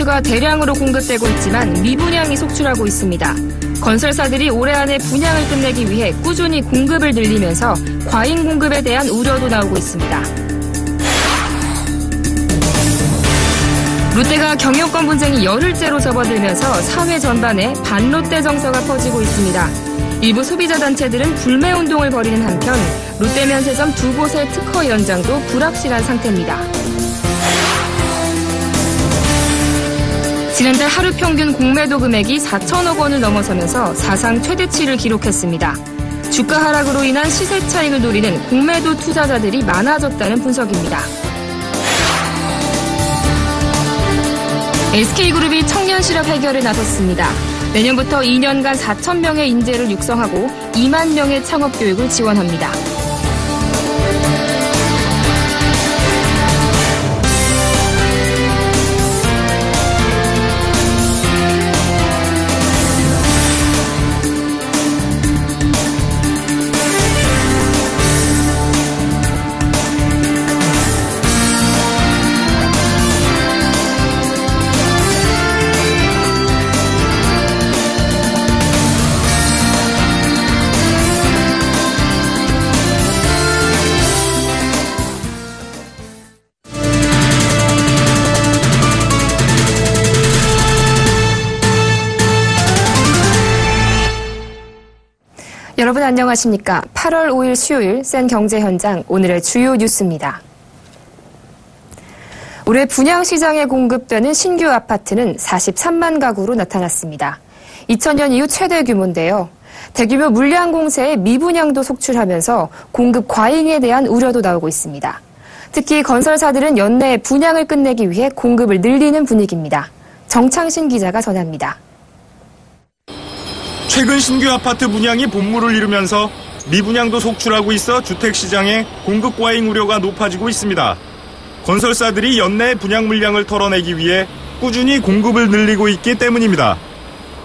아파트가 대량으로 공급되고 있지만 미분양이 속출하고 있습니다. 건설사들이 올해 안에 분양을 끝내기 위해 꾸준히 공급을 늘리면서 과잉 공급에 대한 우려도 나오고 있습니다. 롯데가 경영권 분쟁이 열흘째로 접어들면서 사회 전반에 반롯데 정서가 퍼지고 있습니다. 일부 소비자 단체들은 불매운동을 벌이는 한편 롯데 면세점 두 곳의 특허 연장도 불확실한 상태입니다. 지난달 하루 평균 공매도 금액이 4천억 원을 넘어서면서 사상 최대치를 기록했습니다. 주가 하락으로 인한 시세 차익을 노리는 공매도 투자자들이 많아졌다는 분석입니다. SK그룹이 청년 실업 해결에 나섰습니다. 내년부터 2년간 4천 명의 인재를 육성하고 2만 명의 창업 교육을 지원합니다. 여러분 안녕하십니까? 8월 5일 수요일 센 경제 현장 오늘의 주요 뉴스입니다. 올해 분양시장에 공급되는 신규 아파트는 43만 가구로 나타났습니다. 2000년 이후 최대 규모인데요. 대규모 물량 공세에 미분양도 속출하면서 공급 과잉에 대한 우려도 나오고 있습니다. 특히 건설사들은 연내에 분양을 끝내기 위해 공급을 늘리는 분위기입니다. 정창신 기자가 전합니다. 최근 신규 아파트 분양이 본물을 이루면서 미분양도 속출하고 있어 주택시장의 공급 과잉 우려가 높아지고 있습니다. 건설사들이 연내 분양 물량을 털어내기 위해 꾸준히 공급을 늘리고 있기 때문입니다.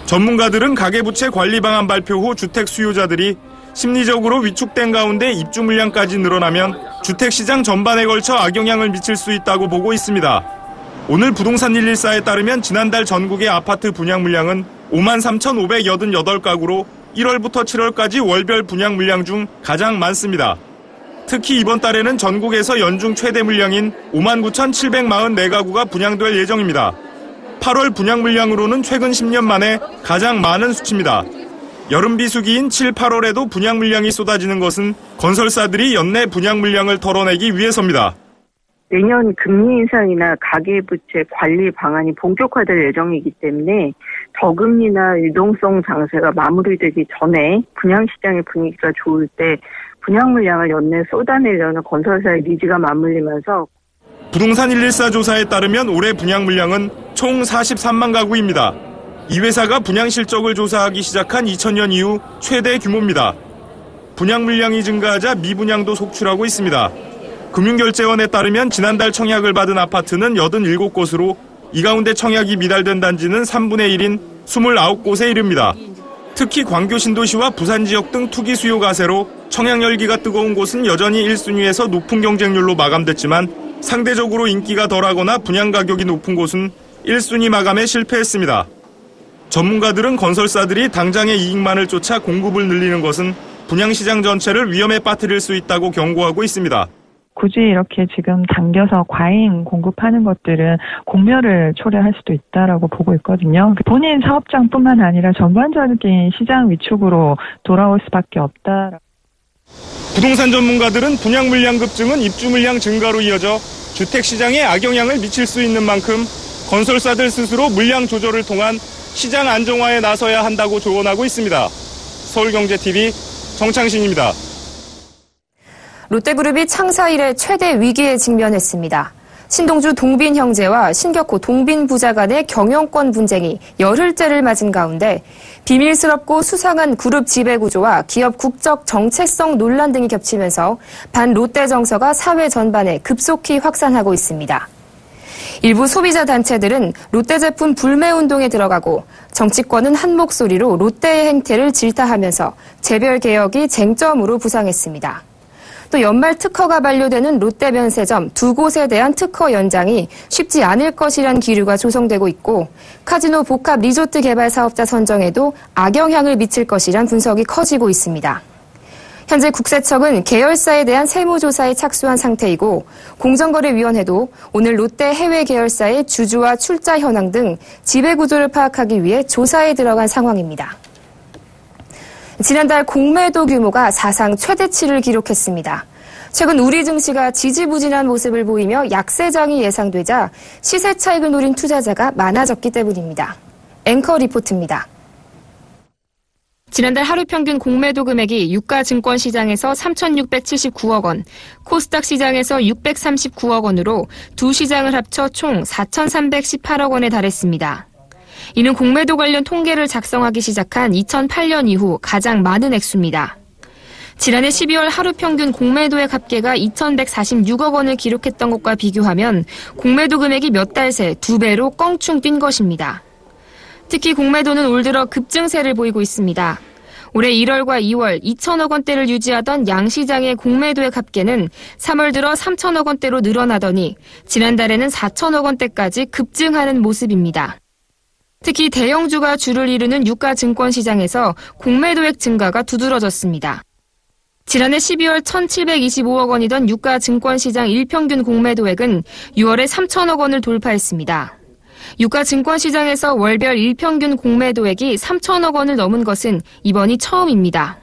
전문가들은 가계부채 관리 방안 발표 후 주택 수요자들이 심리적으로 위축된 가운데 입주 물량까지 늘어나면 주택시장 전반에 걸쳐 악영향을 미칠 수 있다고 보고 있습니다. 오늘 부동산 114에 따르면 지난달 전국의 아파트 분양 물량은 53,588가구로 1월부터 7월까지 월별 분양 물량 중 가장 많습니다. 특히 이번 달에는 전국에서 연중 최대 물량인 59,744가구가 분양될 예정입니다. 8월 분양 물량으로는 최근 10년 만에 가장 많은 수치입니다. 여름 비수기인 7, 8월에도 분양 물량이 쏟아지는 것은 건설사들이 연내 분양 물량을 털어내기 위해서입니다. 내년 금리 인상이나 가계부채 관리 방안이 본격화될 예정이기 때문에 저금리나 유동성 장세가 마무리되기 전에 분양시장의 분위기가 좋을 때 분양 물량을 연내 쏟아내려는 건설사의 니즈가 맞물리면서 부동산 114 조사에 따르면 올해 분양 물량은 총 43만 가구입니다. 이 회사가 분양 실적을 조사하기 시작한 2000년 이후 최대 규모입니다. 분양 물량이 증가하자 미분양도 속출하고 있습니다. 금융결제원에 따르면 지난달 청약을 받은 아파트는 87곳으로 이 가운데 청약이 미달된 단지는 3분의 1인 29곳에 이릅니다. 특히 광교 신도시와 부산 지역 등 투기 수요 가세로 청약 열기가 뜨거운 곳은 여전히 1순위에서 높은 경쟁률로 마감됐지만 상대적으로 인기가 덜하거나 분양 가격이 높은 곳은 1순위 마감에 실패했습니다. 전문가들은 건설사들이 당장의 이익만을 쫓아 공급을 늘리는 것은 분양시장 전체를 위험에 빠뜨릴 수 있다고 경고하고 있습니다. 굳이 이렇게 지금 당겨서 과잉 공급하는 것들은 공멸을 초래할 수도 있다라고 보고 있거든요. 본인 사업장뿐만 아니라 전반적인 시장 위축으로 돌아올 수밖에 없다. 부동산 전문가들은 분양 물량 급증은 입주 물량 증가로 이어져 주택시장에 악영향을 미칠 수 있는 만큼 건설사들 스스로 물량 조절을 통한 시장 안정화에 나서야 한다고 조언하고 있습니다. 서울경제TV 정창신입니다. 롯데그룹이 창사 이래 최대 위기에 직면했습니다. 신동주 동빈 형제와 신격호 동빈 부자 간의 경영권 분쟁이 열흘째를 맞은 가운데 비밀스럽고 수상한 그룹 지배구조와 기업 국적 정체성 논란 등이 겹치면서 반롯데 정서가 사회 전반에 급속히 확산하고 있습니다. 일부 소비자 단체들은 롯데 제품 불매운동에 들어가고 정치권은 한 목소리로 롯데의 행태를 질타하면서 재별 개혁이 쟁점으로 부상했습니다. 또 연말 특허가 만료되는 롯데면세점 두 곳에 대한 특허 연장이 쉽지 않을 것이란 기류가 조성되고 있고 카지노 복합 리조트 개발 사업자 선정에도 악영향을 미칠 것이란 분석이 커지고 있습니다. 현재 국세청은 계열사에 대한 세무조사에 착수한 상태이고 공정거래위원회도 오늘 롯데 해외 계열사의 주주와 출자 현황 등 지배구조를 파악하기 위해 조사에 들어간 상황입니다. 지난달 공매도 규모가 사상 최대치를 기록했습니다. 최근 우리 증시가 지지부진한 모습을 보이며 약세장이 예상되자 시세 차익을 노린 투자자가 많아졌기 때문입니다. 앵커 리포트입니다. 지난달 하루 평균 공매도 금액이 유가 증권 시장에서 3,679억 원, 코스닥 시장에서 639억 원으로 두 시장을 합쳐 총 4,318억 원에 달했습니다. 이는 공매도 관련 통계를 작성하기 시작한 2008년 이후 가장 많은 액수입니다. 지난해 12월 하루 평균 공매도의 합계가 2,146억 원을 기록했던 것과 비교하면 공매도 금액이 몇 달 새 2배로 껑충 뛴 것입니다. 특히 공매도는 올 들어 급증세를 보이고 있습니다. 올해 1월과 2월 2천억 원대를 유지하던 양시장의 공매도의 합계는 3월 들어 3천억 원대로 늘어나더니 지난달에는 4천억 원대까지 급증하는 모습입니다. 특히 대형주가 주를 이루는 유가 증권 시장에서 공매도액 증가가 두드러졌습니다. 지난해 12월 1,725억 원이던 유가 증권 시장 일평균 공매도액은 6월에 3천억 원을 돌파했습니다. 유가 증권 시장에서 월별 일평균 공매도액이 3천억 원을 넘은 것은 이번이 처음입니다.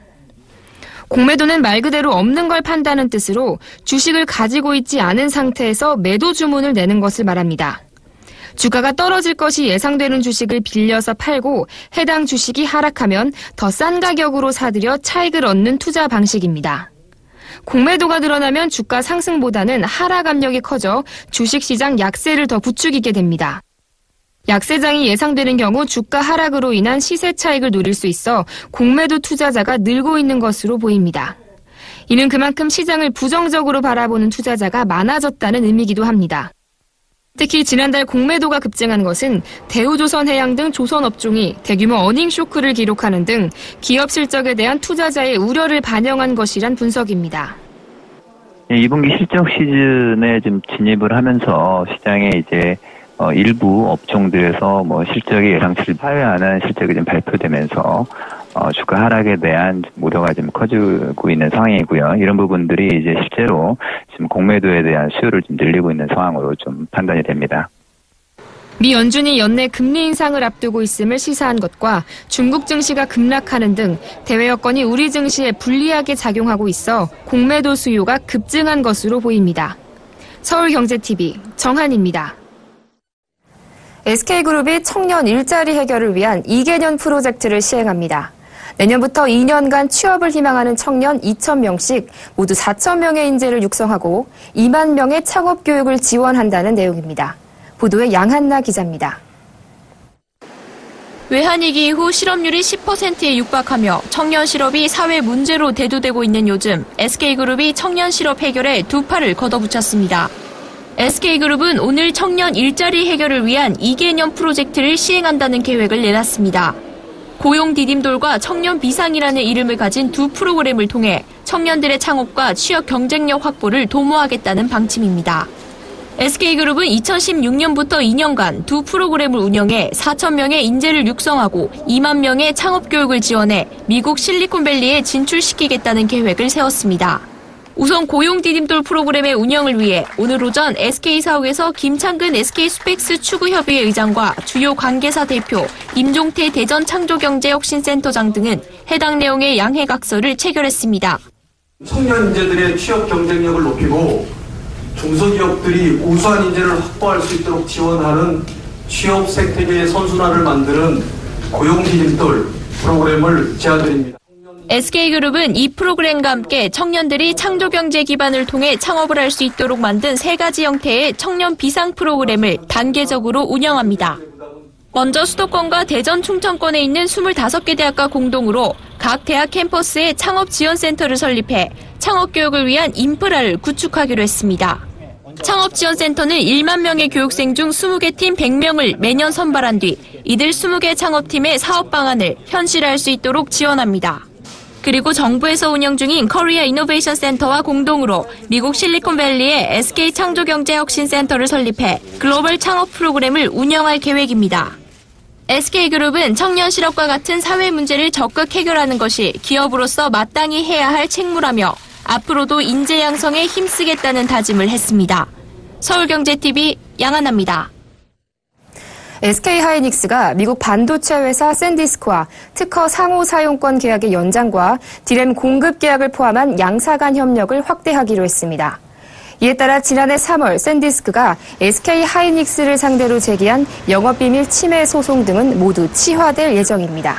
공매도는 말 그대로 없는 걸 판다는 뜻으로 주식을 가지고 있지 않은 상태에서 매도 주문을 내는 것을 말합니다. 주가가 떨어질 것이 예상되는 주식을 빌려서 팔고 해당 주식이 하락하면 더 싼 가격으로 사들여 차익을 얻는 투자 방식입니다. 공매도가 늘어나면 주가 상승보다는 하락 압력이 커져 주식시장 약세를 더 부추기게 됩니다. 약세장이 예상되는 경우 주가 하락으로 인한 시세 차익을 노릴 수 있어 공매도 투자자가 늘고 있는 것으로 보입니다. 이는 그만큼 시장을 부정적으로 바라보는 투자자가 많아졌다는 의미이기도 합니다. 특히 지난달 공매도가 급증한 것은 대우조선해양 등 조선업종이 대규모 어닝 쇼크를 기록하는 등 기업 실적에 대한 투자자의 우려를 반영한 것이란 분석입니다. 2분기 실적 시즌에 좀 진입을 하면서 시장에 이제 일부 업종들에서 실적이 예상치를 하회하는 실적이 좀 발표되면서 주가 하락에 대한 우려가 좀 커지고 있는 상황이고요. 이런 부분들이 이제 실제로 지금 공매도에 대한 수요를 좀 늘리고 있는 상황으로 좀 판단이 됩니다. 미 연준이 연내 금리 인상을 앞두고 있음을 시사한 것과 중국 증시가 급락하는 등 대외 여건이 우리 증시에 불리하게 작용하고 있어 공매도 수요가 급증한 것으로 보입니다. 서울경제TV 정한입니다. SK그룹이 청년 일자리 해결을 위한 2개년 프로젝트를 시행합니다. 내년부터 2년간 취업을 희망하는 청년 2,000명씩 모두 4,000명의 인재를 육성하고 2만 명의 창업 교육을 지원한다는 내용입니다. 보도에 양한나 기자입니다. 외환위기 이후 실업률이 10%에 육박하며 청년 실업이 사회 문제로 대두되고 있는 요즘 SK그룹이 청년 실업 해결에 두 팔을 걷어붙였습니다. SK그룹은 오늘 청년 일자리 해결을 위한 2개년 프로젝트를 시행한다는 계획을 내놨습니다. 고용 디딤돌과 청년 비상이라는 이름을 가진 두 프로그램을 통해 청년들의 창업과 취업 경쟁력 확보를 도모하겠다는 방침입니다. SK그룹은 2016년부터 2년간 두 프로그램을 운영해 4,000명의 인재를 육성하고 2만 명의 창업 교육을 지원해 미국 실리콘밸리에 진출시키겠다는 계획을 세웠습니다. 우선 고용 디딤돌 프로그램의 운영을 위해 오늘 오전 SK사옥에서 김창근 SK스펙스 추구협의회 의장과 주요 관계사 대표, 임종태 대전창조경제혁신센터장 등은 해당 내용의 양해각서를 체결했습니다. 청년 인재들의 취업 경쟁력을 높이고 중소기업들이 우수한 인재를 확보할 수 있도록 지원하는 취업 생태계의 선순환을 만드는 고용 디딤돌 프로그램을 제안드립니다. SK그룹은 이 프로그램과 함께 청년들이 창조경제 기반을 통해 창업을 할 수 있도록 만든 세 가지 형태의 청년 비상 프로그램을 단계적으로 운영합니다. 먼저 수도권과 대전 충청권에 있는 25개 대학과 공동으로 각 대학 캠퍼스에 창업지원센터를 설립해 창업교육을 위한 인프라를 구축하기로 했습니다. 창업지원센터는 1만 명의 교육생 중 20개 팀 100명을 매년 선발한 뒤 이들 20개 창업팀의 사업 방안을 현실화할 수 있도록 지원합니다. 그리고 정부에서 운영 중인 코리아 이노베이션 센터와 공동으로 미국 실리콘밸리에 SK 창조경제혁신센터를 설립해 글로벌 창업 프로그램을 운영할 계획입니다. SK그룹은 청년 실업과 같은 사회 문제를 적극 해결하는 것이 기업으로서 마땅히 해야 할 책무라며 앞으로도 인재 양성에 힘쓰겠다는 다짐을 했습니다. 서울경제TV 양하나입니다. SK하이닉스가 미국 반도체 회사 샌디스크와 특허 상호 사용권 계약의 연장과 디램 공급 계약을 포함한 양사 간 협력을 확대하기로 했습니다. 이에 따라 지난해 3월 샌디스크가 SK하이닉스를 상대로 제기한 영업비밀 침해 소송 등은 모두 치화될 예정입니다.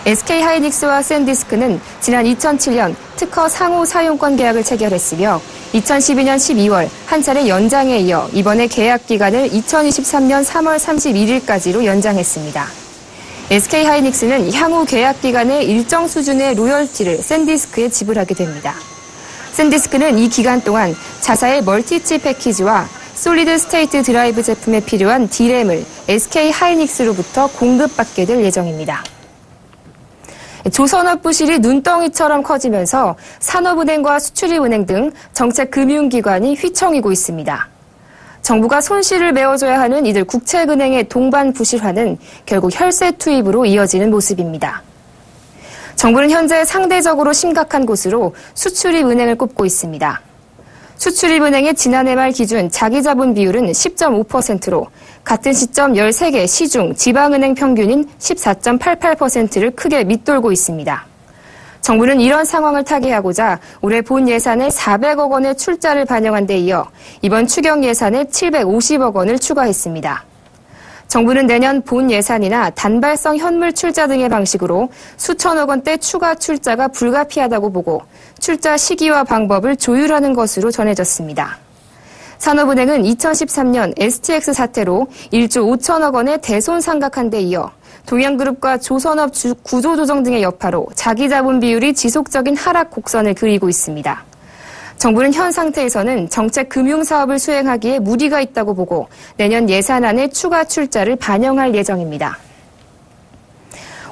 SK하이닉스와 샌디스크는 지난 2007년 특허 상호 사용권 계약을 체결했으며 2012년 12월 한 차례 연장에 이어 이번에 계약 기간을 2023년 3월 31일까지로 연장했습니다. SK하이닉스는 향후 계약 기간에 일정 수준의 로열티를 샌디스크에 지불하게 됩니다. 샌디스크는 이 기간 동안 자사의 멀티칩 패키지와 솔리드 스테이트 드라이브 제품에 필요한 디램을 SK하이닉스로부터 공급받게 될 예정입니다. 조선업 부실이 눈덩이처럼 커지면서 산업은행과 수출입은행 등 정책 금융기관이 휘청이고 있습니다. 정부가 손실을 메워줘야 하는 이들 국책은행의 동반 부실화는 결국 혈세 투입으로 이어지는 모습입니다. 정부는 현재 상대적으로 심각한 곳으로 수출입은행을 꼽고 있습니다. 수출입은행의 지난해 말 기준 자기자본 비율은 10.5%로 같은 시점 13개 시중 지방은행 평균인 14.88%를 크게 밑돌고 있습니다. 정부는 이런 상황을 타개하고자 올해 본 예산에 400억 원의 출자를 반영한 데 이어 이번 추경 예산에 750억 원을 추가했습니다. 정부는 내년 본 예산이나 단발성 현물 출자 등의 방식으로 수천억 원대 추가 출자가 불가피하다고 보고 출자 시기와 방법을 조율하는 것으로 전해졌습니다. 산업은행은 2013년 STX 사태로 1조 5천억 원의 대손 상각한 데 이어 동양그룹과 조선업 구조조정 등의 여파로 자기자본 비율이 지속적인 하락 곡선을 그리고 있습니다. 정부는 현 상태에서는 정책 금융사업을 수행하기에 무리가 있다고 보고 내년 예산안에 추가 출자를 반영할 예정입니다.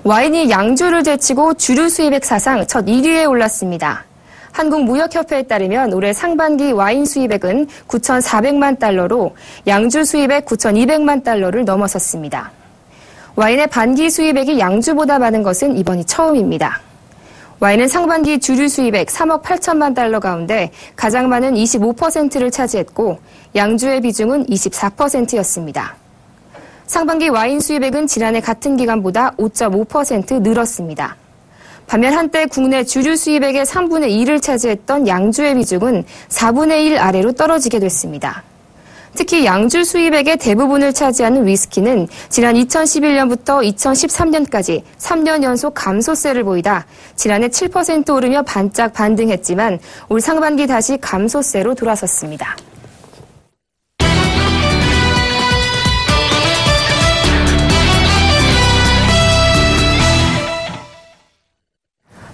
와인이 양주를 제치고 주류 수입액 사상 첫 1위에 올랐습니다. 한국무역협회에 따르면 올해 상반기 와인 수입액은 9,400만 달러로 양주 수입액 9,200만 달러를 넘어섰습니다. 와인의 반기 수입액이 양주보다 많은 것은 이번이 처음입니다. 와인은 상반기 주류 수입액 3억 8천만 달러 가운데 가장 많은 25%를 차지했고 양주의 비중은 24%였습니다. 상반기 와인 수입액은 지난해 같은 기간보다 5.5% 늘었습니다. 반면 한때 국내 주류 수입액의 3분의 2를 차지했던 양주의 비중은 4분의 1 아래로 떨어지게 됐습니다. 특히 양주 수입액의 대부분을 차지하는 위스키는 지난 2011년부터 2013년까지 3년 연속 감소세를 보이다 지난해 7% 오르며 반짝 반등했지만 올 상반기 다시 감소세로 돌아섰습니다.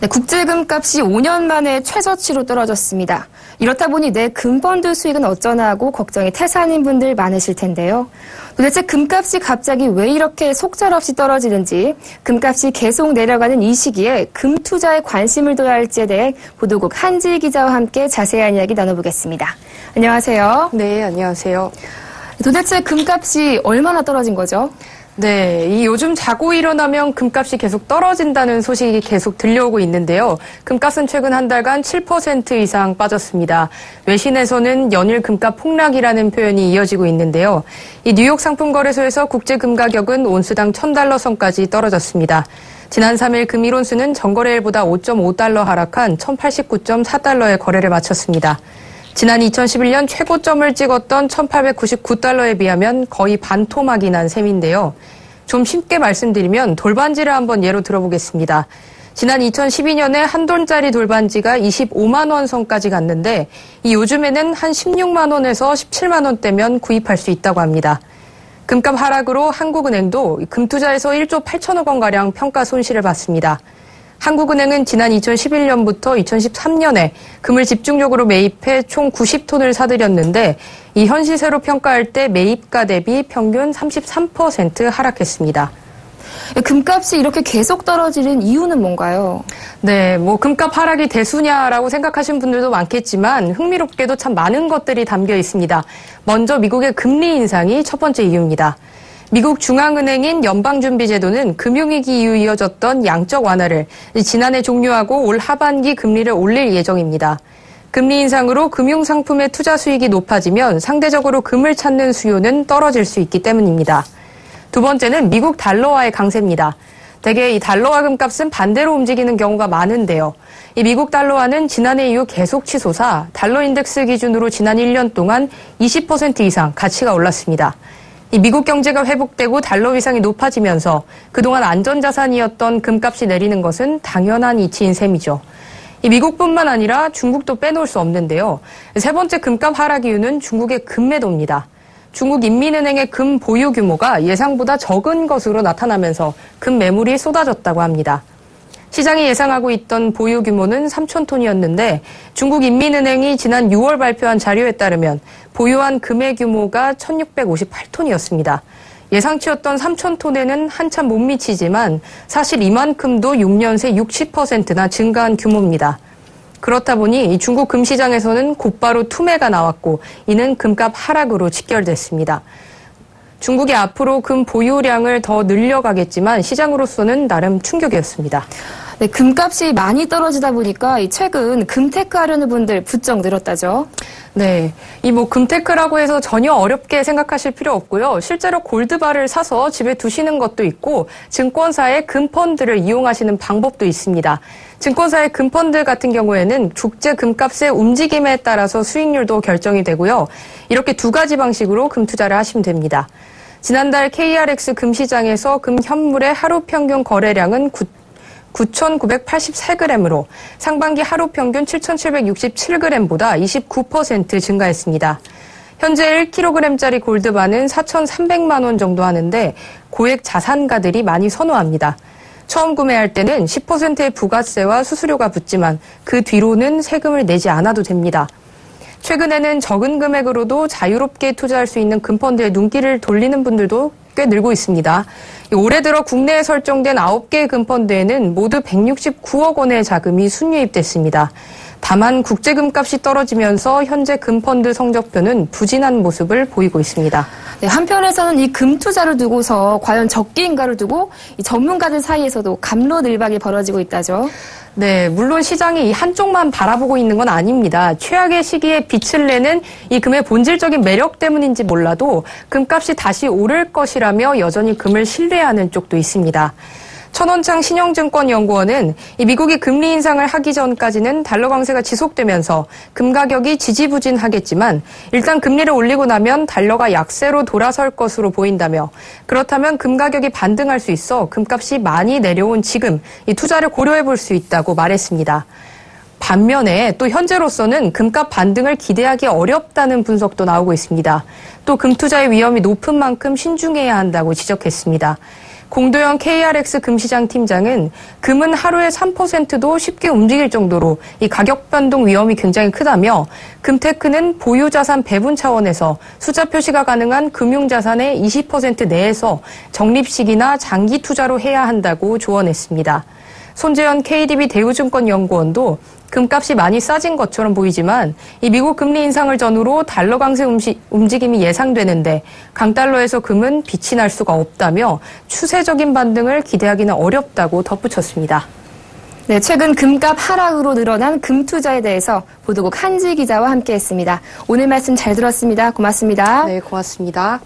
네, 국제금값이 5년 만에 최저치로 떨어졌습니다. 이렇다 보니 내 금펀드 수익은 어쩌나 하고 걱정이 태산인 분들 많으실 텐데요. 도대체 금값이 갑자기 왜 이렇게 속절없이 떨어지는지, 금값이 계속 내려가는 이 시기에 금 투자에 관심을 둬야 할지에 대해 보도국 한지희 기자와 함께 자세한 이야기 나눠보겠습니다. 안녕하세요. 네, 안녕하세요. 도대체 금값이 얼마나 떨어진 거죠? 네, 이 요즘 자고 일어나면 금값이 계속 떨어진다는 소식이 계속 들려오고 있는데요. 금값은 최근 한 달간 7% 이상 빠졌습니다. 외신에서는 연일 금값 폭락이라는 표현이 이어지고 있는데요. 이 뉴욕 상품거래소에서 국제 금 가격은 온수당 1,000달러 선까지 떨어졌습니다. 지난 3일 금 1온수는 전거래일보다 5.5달러 하락한 1,089.4달러에 거래를 마쳤습니다. 지난 2011년 최고점을 찍었던 1,899달러에 비하면 거의 반토막이 난 셈인데요. 좀 쉽게 말씀드리면 돌반지를 한번 예로 들어보겠습니다. 지난 2012년에 한 돈짜리 돌반지가 25만 원 선까지 갔는데 이 요즘에는 한 16만 원에서 17만 원대면 구입할 수 있다고 합니다. 금값 하락으로 한국은행도 금투자에서 1조 8천억 원가량 평가 손실을 봤습니다. 한국은행은 지난 2011년부터 2013년에 금을 집중적으로 매입해 총 90톤을 사들였는데 이 현 시세로 평가할 때 매입가 대비 평균 33% 하락했습니다. 금값이 이렇게 계속 떨어지는 이유는 뭔가요? 네, 금값 하락이 대수냐라고 생각하시는 분들도 많겠지만 흥미롭게도 참 많은 것들이 담겨 있습니다. 먼저 미국의 금리 인상이 첫 번째 이유입니다. 미국 중앙은행인 연방준비제도는 금융위기 이후 이어졌던 양적 완화를 지난해 종료하고 올 하반기 금리를 올릴 예정입니다. 금리 인상으로 금융상품의 투자 수익이 높아지면 상대적으로 금을 찾는 수요는 떨어질 수 있기 때문입니다. 두 번째는 미국 달러화의 강세입니다. 대개 이 달러화 금값은 반대로 움직이는 경우가 많은데요. 이 미국 달러화는 지난해 이후 계속 치솟아 달러 인덱스 기준으로 지난 1년 동안 20% 이상 가치가 올랐습니다. 이 미국 경제가 회복되고 달러 위상이 높아지면서 그동안 안전자산이었던 금값이 내리는 것은 당연한 이치인 셈이죠. 이 미국뿐만 아니라 중국도 빼놓을 수 없는데요. 세 번째 금값 하락 이유는 중국의 금매도입니다. 중국 인민은행의 금 보유 규모가 예상보다 적은 것으로 나타나면서 금 매물이 쏟아졌다고 합니다. 시장이 예상하고 있던 보유 규모는 3,000톤이었는데 중국 인민은행이 지난 6월 발표한 자료에 따르면 보유한 금의 규모가 1,658톤이었습니다. 예상치였던 3,000톤에는 한참 못 미치지만 사실 이만큼도 6년 새 60%나 증가한 규모입니다. 그렇다 보니 이 중국 금시장에서는 곧바로 투매가 나왔고 이는 금값 하락으로 직결됐습니다. 중국이 앞으로 금 보유량을 더 늘려가겠지만 시장으로서는 나름 충격이었습니다. 네, 금값이 많이 떨어지다 보니까 최근 금테크 하려는 분들 부쩍 늘었다죠. 네, 이 금테크라고 해서 전혀 어렵게 생각하실 필요 없고요. 실제로 골드바를 사서 집에 두시는 것도 있고 증권사의 금펀드를 이용하시는 방법도 있습니다. 증권사의 금펀드 같은 경우에는 국제 금값의 움직임에 따라서 수익률도 결정이 되고요. 이렇게 두 가지 방식으로 금 투자를 하시면 됩니다. 지난달 KRX 금시장에서 금 현물의 하루 평균 거래량은 9,983g으로 상반기 하루 평균 7,767g보다 29% 증가했습니다. 현재 1kg짜리 골드바는 4,300만 원 정도 하는데 고액 자산가들이 많이 선호합니다. 처음 구매할 때는 10%의 부가세와 수수료가 붙지만 그 뒤로는 세금을 내지 않아도 됩니다. 최근에는 적은 금액으로도 자유롭게 투자할 수 있는 금펀드에 눈길을 돌리는 분들도 꽤 늘고 있습니다. 올해 들어 국내에 설정된 9개의 금펀드에는 모두 169억 원의 자금이 순유입됐습니다. 다만 국제금값이 떨어지면서 현재 금펀드 성적표는 부진한 모습을 보이고 있습니다. 네, 한편에서는 이 금 투자를 두고서 과연 적기인가를 두고 이 전문가들 사이에서도 갑론을박이 벌어지고 있다죠. 네, 물론 시장이 이 한쪽만 바라보고 있는 건 아닙니다. 최악의 시기에 빛을 내는 이 금의 본질적인 매력 때문인지 몰라도 금값이 다시 오를 것이라며 여전히 금을 신뢰하는 쪽도 있습니다. 천원창 신영증권연구원은 이 미국이 금리 인상을 하기 전까지는 달러 강세가 지속되면서 금 가격이 지지부진하겠지만 일단 금리를 올리고 나면 달러가 약세로 돌아설 것으로 보인다며 그렇다면 금 가격이 반등할 수 있어 금값이 많이 내려온 지금 이 투자를 고려해 볼 수 있다고 말했습니다. 반면에 또 현재로서는 금값 반등을 기대하기 어렵다는 분석도 나오고 있습니다. 또 금 투자의 위험이 높은 만큼 신중해야 한다고 지적했습니다. 공도영 KRX 금시장 팀장은 금은 하루에 3%도 쉽게 움직일 정도로 이 가격 변동 위험이 굉장히 크다며 금테크는 보유자산 배분 차원에서 숫자 표시가 가능한 금융자산의 20% 내에서 적립식이나 장기 투자로 해야 한다고 조언했습니다. 손재현 KDB 대우증권연구원도 금값이 많이 싸진 것처럼 보이지만 이 미국 금리 인상을 전후로 달러 강세 움직임이 예상되는데 강달러에서 금은 빛이 날 수가 없다며 추세적인 반등을 기대하기는 어렵다고 덧붙였습니다. 네, 최근 금값 하락으로 늘어난 금 투자에 대해서 보도국 한지 기자와 함께했습니다. 오늘 말씀 잘 들었습니다. 고맙습니다. 네, 고맙습니다.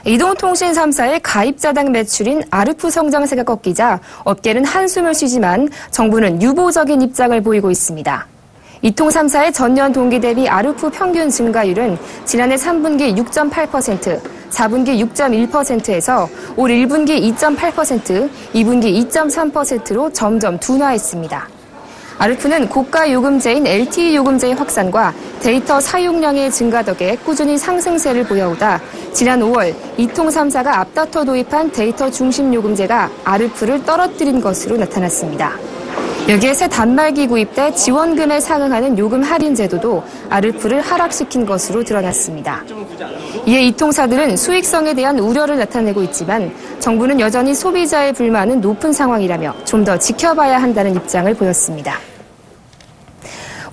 이동통신 3사의 가입자당 매출인 아르푸 성장세가 꺾이자 업계는 한숨을 쉬지만 정부는 유보적인 입장을 보이고 있습니다. 이통 3사의 전년 동기 대비 아르푸 평균 증가율은 지난해 3분기 6.8%, 4분기 6.1%에서 올 1분기 2.8%, 2분기 2.3%로 점점 둔화했습니다. 아르푸는 고가 요금제인 LTE 요금제의 확산과 데이터 사용량의 증가 덕에 꾸준히 상승세를 보여오다 지난 5월 이통 3사가 앞다퉈 도입한 데이터 중심 요금제가 아르푸를 떨어뜨린 것으로 나타났습니다. 여기에 새 단말기 구입 때 지원금에 상응하는 요금 할인 제도도 아르프를 하락시킨 것으로 드러났습니다. 이에 이 통사들은 수익성에 대한 우려를 나타내고 있지만 정부는 여전히 소비자의 불만은 높은 상황이라며 좀 더 지켜봐야 한다는 입장을 보였습니다.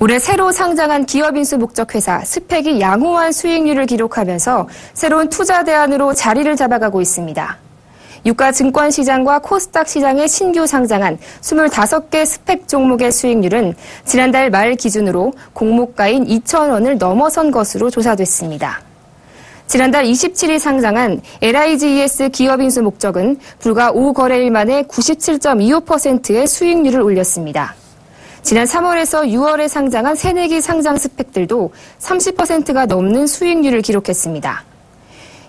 올해 새로 상장한 기업인수 목적 회사 스펙이 양호한 수익률을 기록하면서 새로운 투자 대안으로 자리를 잡아가고 있습니다. 유가 증권시장과 코스닥 시장에 신규 상장한 25개 스펙 종목의 수익률은 지난달 말 기준으로 공모가인 2,000원을 넘어선 것으로 조사됐습니다. 지난달 27일 상장한 LIGES 기업인수 목적은 불과 5거래일 만에 97.25%의 수익률을 올렸습니다. 지난 3월에서 6월에 상장한 새내기 상장 스펙들도 30%가 넘는 수익률을 기록했습니다.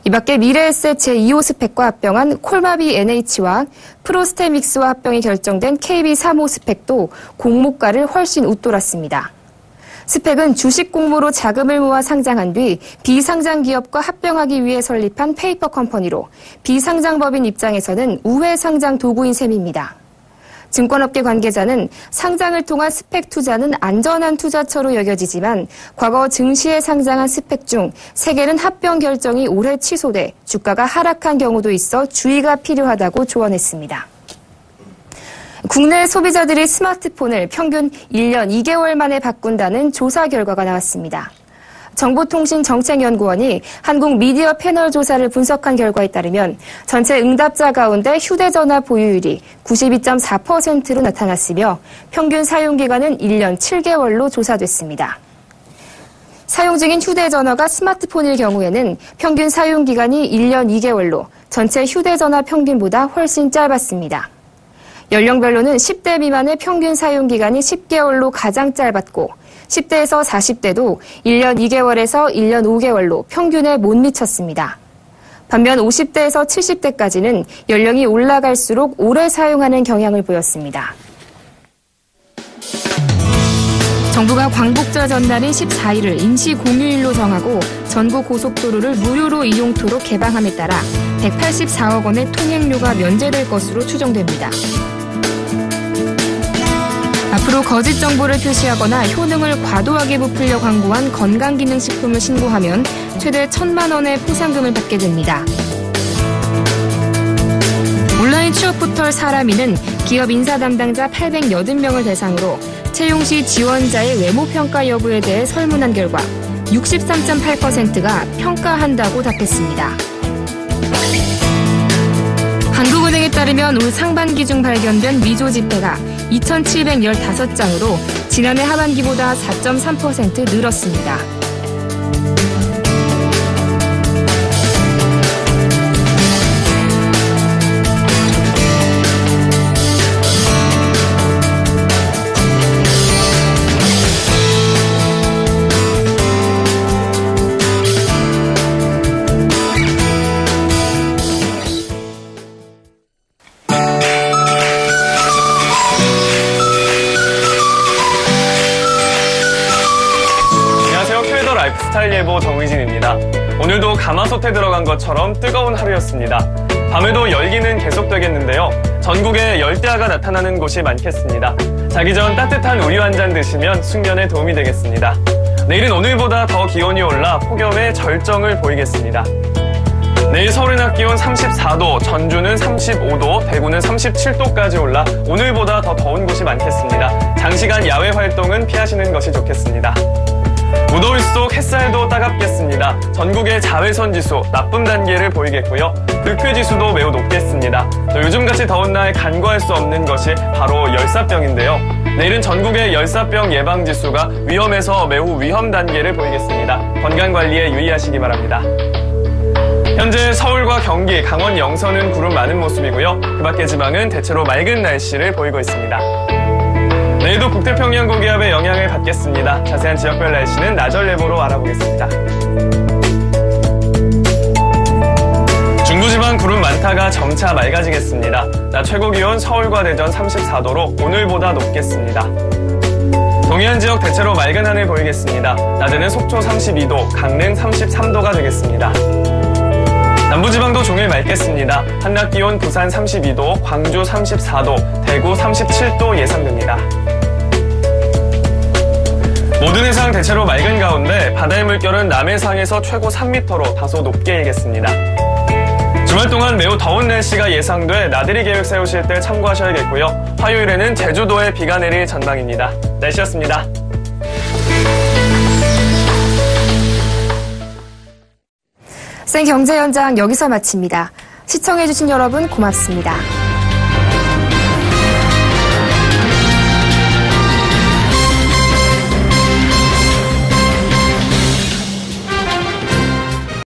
이 밖에 미래에셋 제2호 스펙과 합병한 콜마비 NH와 프로스테믹스와 합병이 결정된 KB3호 스펙도 공모가를 훨씬 웃돌았습니다. 스펙은 주식 공모로 자금을 모아 상장한 뒤 비상장 기업과 합병하기 위해 설립한 페이퍼 컴퍼니로 비상장법인 입장에서는 우회 상장 도구인 셈입니다. 증권업계 관계자는 상장을 통한 스펙 투자는 안전한 투자처로 여겨지지만 과거 증시에 상장한 스펙 중 3개는 합병 결정이 올해 취소돼 주가가 하락한 경우도 있어 주의가 필요하다고 조언했습니다. 국내 소비자들이 스마트폰을 평균 1년 2개월 만에 바꾼다는 조사 결과가 나왔습니다. 정보통신정책연구원이 한국 미디어 패널 조사를 분석한 결과에 따르면 전체 응답자 가운데 휴대전화 보유율이 92.4%로 나타났으며 평균 사용기간은 1년 7개월로 조사됐습니다. 사용 중인 휴대전화가 스마트폰일 경우에는 평균 사용기간이 1년 2개월로 전체 휴대전화 평균보다 훨씬 짧았습니다. 연령별로는 10대 미만의 평균 사용기간이 10개월로 가장 짧았고 10대에서 40대도 1년 2개월에서 1년 5개월로 평균에 못 미쳤습니다. 반면 50대에서 70대까지는 연령이 올라갈수록 오래 사용하는 경향을 보였습니다. 정부가 광복절 전날인 14일을 임시 공휴일로 정하고 전국 고속도로를 무료로 이용토록 개방함에 따라 184억 원의 통행료가 면제될 것으로 추정됩니다. 앞으로 거짓 정보를 표시하거나 효능을 과도하게 부풀려 광고한 건강기능식품을 신고하면 최대 1,000만 원의 포상금을 받게 됩니다. 온라인 취업포털 사람이는 기업 인사 담당자 880명을 대상으로 채용 시 지원자의 외모평가 여부에 대해 설문한 결과 63.8%가 평가한다고 답했습니다. 한국은행에 따르면 올 상반기 중 발견된 위조 지폐가 2,715장으로 지난해 하반기보다 4.3% 늘었습니다. 스타일 예보 정의진입니다. 오늘도 가마솥에 들어간 것처럼 뜨거운 하루였습니다. 밤에도 열기는 계속되겠는데요. 전국에 열대야가 나타나는 곳이 많겠습니다. 자기 전 따뜻한 우유 한 잔 드시면 숙면에 도움이 되겠습니다. 내일은 오늘보다 더 기온이 올라 폭염의 절정을 보이겠습니다. 내일 서울의 낮 기온 34도, 전주는 35도, 대구는 37도까지 올라 오늘보다 더 더운 곳이 많겠습니다. 장시간 야외 활동은 피하시는 것이 좋겠습니다. 무더울수록 햇살도 따갑겠습니다. 전국의 자외선 지수 나쁨 단계를 보이겠고요. 득표 지수도 매우 높겠습니다. 또 요즘같이 더운 날 간과할 수 없는 것이 바로 열사병인데요. 내일은 전국의 열사병 예방 지수가 위험에서 매우 위험 단계를 보이겠습니다. 건강관리에 유의하시기 바랍니다. 현재 서울과 경기, 강원 영서는 구름 많은 모습이고요. 그 밖의 지방은 대체로 맑은 날씨를 보이고 있습니다. 내일도 북태평양 고기압의 영향을 받겠습니다. 자세한 지역별 날씨는 나절 예보로 알아보겠습니다. 중부지방 구름 많다가 점차 맑아지겠습니다. 낮 최고 기온 서울과 대전 34도로 오늘보다 높겠습니다. 동해안 지역 대체로 맑은 하늘 보이겠습니다. 낮에는 속초 32도, 강릉 33도가 되겠습니다. 남부지방도 종일 맑겠습니다. 한낮 기온 부산 32도, 광주 34도, 대구 37도 예상됩니다. 모든 해상 대체로 맑은 가운데 바다의 물결은 남해상에서 최고 3m로 다소 높게 일겠습니다. 주말 동안 매우 더운 날씨가 예상돼 나들이 계획 세우실 때 참고하셔야겠고요. 화요일에는 제주도에 비가 내릴 전망입니다. 날씨였습니다. 생경제 현장 여기서 마칩니다. 시청해주신 여러분 고맙습니다.